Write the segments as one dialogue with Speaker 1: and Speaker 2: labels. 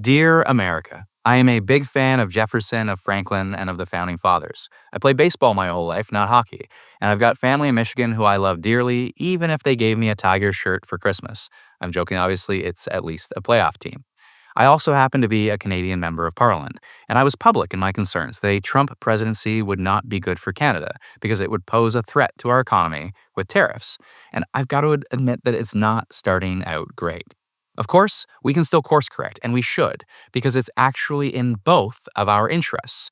Speaker 1: Dear America, I am a big fan of Jefferson, of Franklin, and of the founding fathers. I played baseball my whole life, not hockey, and I've got family in Michigan who I love dearly, even if they gave me a Tiger shirt for Christmas. I'm joking, obviously, it's at least a playoff team. I also happen to be a Canadian member of Parliament, and I was public in my concerns that a Trump presidency would not be good for Canada because it would pose a threat to our economy with tariffs. And I've got to admit that it's not starting out great. Of course, we can still course correct, and we should, because it's actually in both of our interests.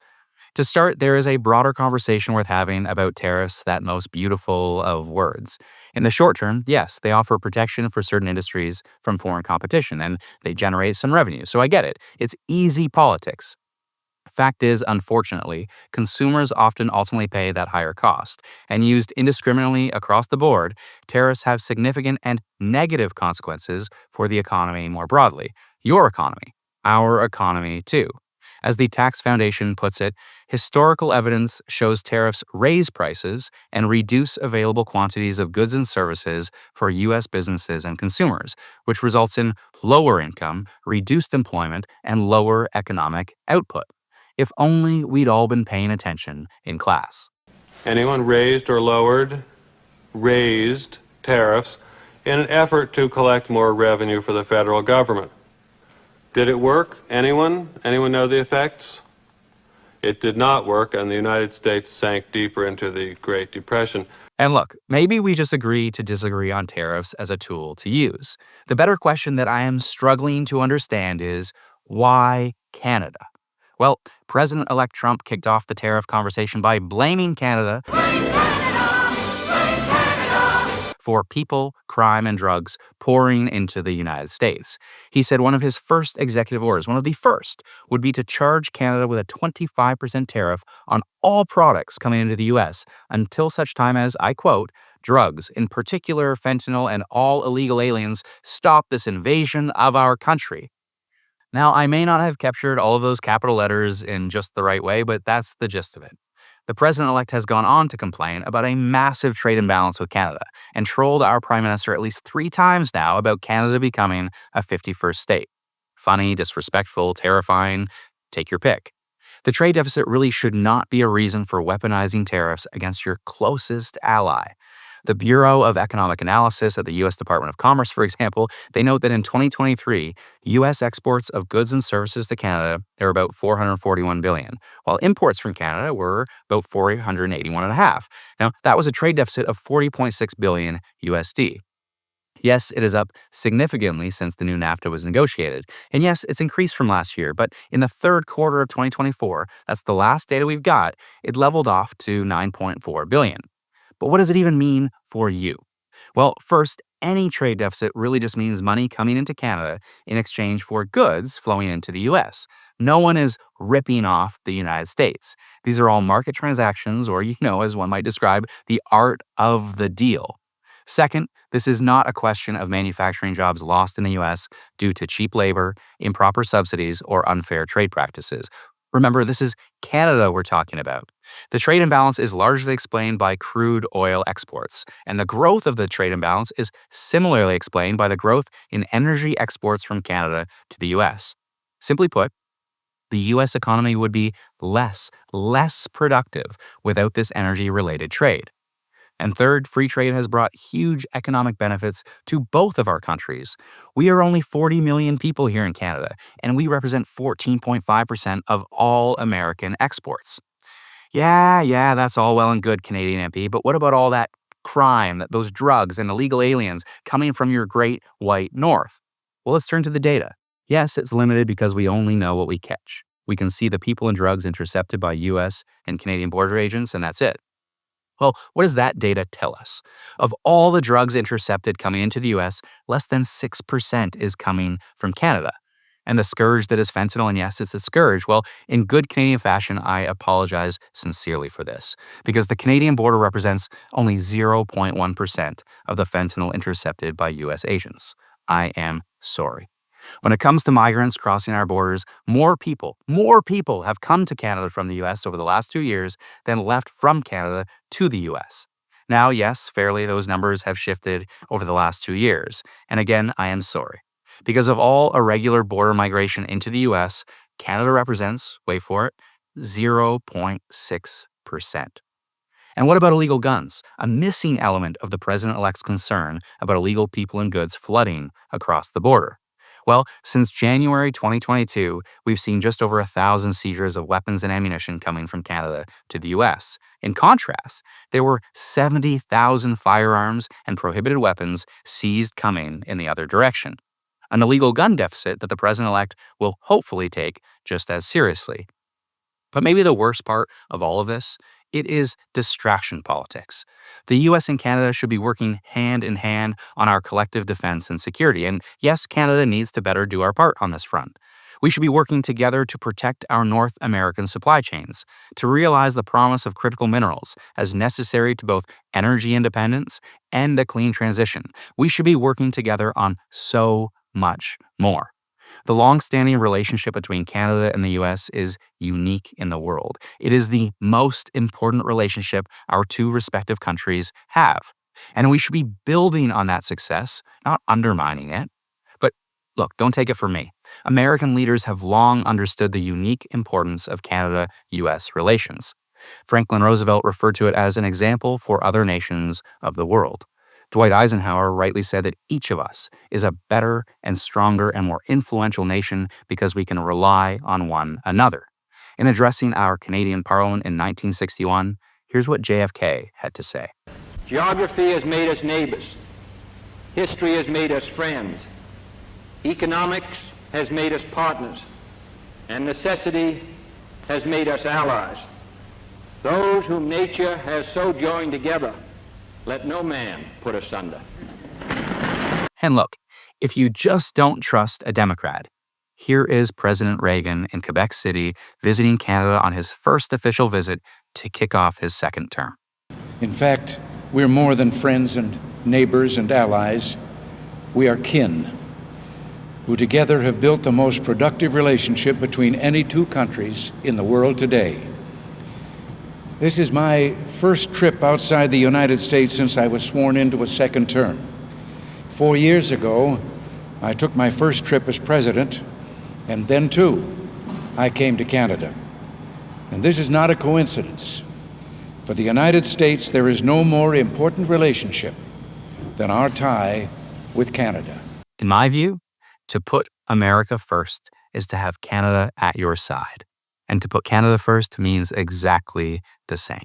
Speaker 1: To start, there is a broader conversation worth having about tariffs, that most beautiful of words. In the short term, yes, they offer protection for certain industries from foreign competition, and they generate some revenue, so I get it. It's easy politics. Fact is, unfortunately, consumers often ultimately pay that higher cost, and used indiscriminately across the board, tariffs have significant and negative consequences for the economy more broadly. Your economy, our economy too. As the Tax Foundation puts it, historical evidence shows tariffs raise prices and reduce available quantities of goods and services for U.S. businesses and consumers, which results in lower income, reduced employment, and lower economic output. If only we'd all been paying attention in class.
Speaker 2: Anyone raised tariffs in an effort to collect more revenue for the federal government. Did it work? Anyone? Anyone know the effects? It did not work, and the United States sank deeper into the Great Depression.
Speaker 1: And look, maybe we just agree to disagree on tariffs as a tool to use. The better question that I am struggling to understand is, why Canada? Well, President-elect Trump kicked off the tariff conversation by blaming Canada for people, crime, and drugs pouring into the United States. He said one of his first executive orders, one of the first, would be to charge Canada with a 25% tariff on all products coming into the U.S. until such time as, I quote, drugs, in particular fentanyl and all illegal aliens, stop this invasion of our country. Now, I may not have captured all of those capital letters in just the right way, but that's the gist of it. The president-elect has gone on to complain about a massive trade imbalance with Canada and trolled our prime minister at least 3 times now about Canada becoming a 51st state. Funny, disrespectful, terrifying, take your pick. The trade deficit really should not be a reason for weaponizing tariffs against your closest ally. The Bureau of Economic Analysis at the U.S. Department of Commerce, for example, they note that in 2023, U.S. exports of goods and services to Canada are about $441 billion, while imports from Canada were about $481.5. Now, that was a trade deficit of $40.6 billion USD. Yes, it is up significantly since the new NAFTA was negotiated. And yes, it's increased from last year, but in the third quarter of 2024, that's the last data we've got, it leveled off to $9.4 billion. But what does it even mean for you? Well, first, any trade deficit really just means money coming into Canada in exchange for goods flowing into the US. No one is ripping off the United States. These are all market transactions, or, as one might describe, the art of the deal. Second, this is not a question of manufacturing jobs lost in the US due to cheap labor, improper subsidies, or unfair trade practices. Remember, this is Canada we're talking about. The trade imbalance is largely explained by crude oil exports, and the growth of the trade imbalance is similarly explained by the growth in energy exports from Canada to the U.S. Simply put, the U.S. economy would be less productive without this energy-related trade. And third, free trade has brought huge economic benefits to both of our countries. We are only 40 million people here in Canada, and we represent 14.5% of all American exports. Yeah, that's all well and good, Canadian MP, but what about all that crime, those drugs and illegal aliens coming from your great white north? Well, let's turn to the data. Yes, it's limited because we only know what we catch. We can see the people and drugs intercepted by U.S. and Canadian border agents, and that's it. Well, what does that data tell us? Of all the drugs intercepted coming into the U.S., less than 6% is coming from Canada. And the scourge that is fentanyl, and yes, it's a scourge, well, in good Canadian fashion, I apologize sincerely for this, because the Canadian border represents only 0.1% of the fentanyl intercepted by U.S. agents. I am sorry. When it comes to migrants crossing our borders, more people have come to Canada from the U.S. over the last 2 years than left from Canada to the U.S. Now, yes, fairly, those numbers have shifted over the last 2 years. And again, I am sorry. Because of all irregular border migration into the U.S., Canada represents, wait for it, 0.6%. And what about illegal guns? A missing element of the president-elect's concern about illegal people and goods flooding across the border. Well, since January 2022, we've seen just over 1,000 seizures of weapons and ammunition coming from Canada to the U.S. In contrast, there were 70,000 firearms and prohibited weapons seized coming in the other direction. An illegal gun deficit that the president-elect will hopefully take just as seriously. But maybe the worst part of all of this, it is distraction politics. The US and Canada should be working hand in hand on our collective defense and security. And yes, Canada needs to better do our part on this front. We should be working together to protect our North American supply chains, to realize the promise of critical minerals as necessary to both energy independence and a clean transition. We should be working together on so much more. The long-standing relationship between Canada and the U.S. is unique in the world. It is the most important relationship our two respective countries have. And we should be building on that success, not undermining it. But look, don't take it from me. American leaders have long understood the unique importance of Canada-U.S. relations. Franklin Roosevelt referred to it as an example for other nations of the world. Dwight Eisenhower rightly said that each of us is a better and stronger and more influential nation because we can rely on one another. In addressing our Canadian Parliament in 1961, here's what JFK had to say.
Speaker 3: Geography has made us neighbors. History has made us friends. Economics has made us partners. And necessity has made us allies. Those whom nature has so joined together, let no man put asunder.
Speaker 1: And look, if you just don't trust a Democrat, here is President Reagan in Quebec City visiting Canada on his first official visit to kick off his second term.
Speaker 4: In fact, we're more than friends and neighbors and allies. We are kin, who together have built the most productive relationship between any two countries in the world today. This is my first trip outside the United States since I was sworn into a second term. 4 years ago, I took my first trip as president, and then too, I came to Canada. And this is not a coincidence. For the United States, there is no more important relationship than our tie with Canada.
Speaker 1: In my view, to put America first is to have Canada at your side. And to put Canada first means exactly the same.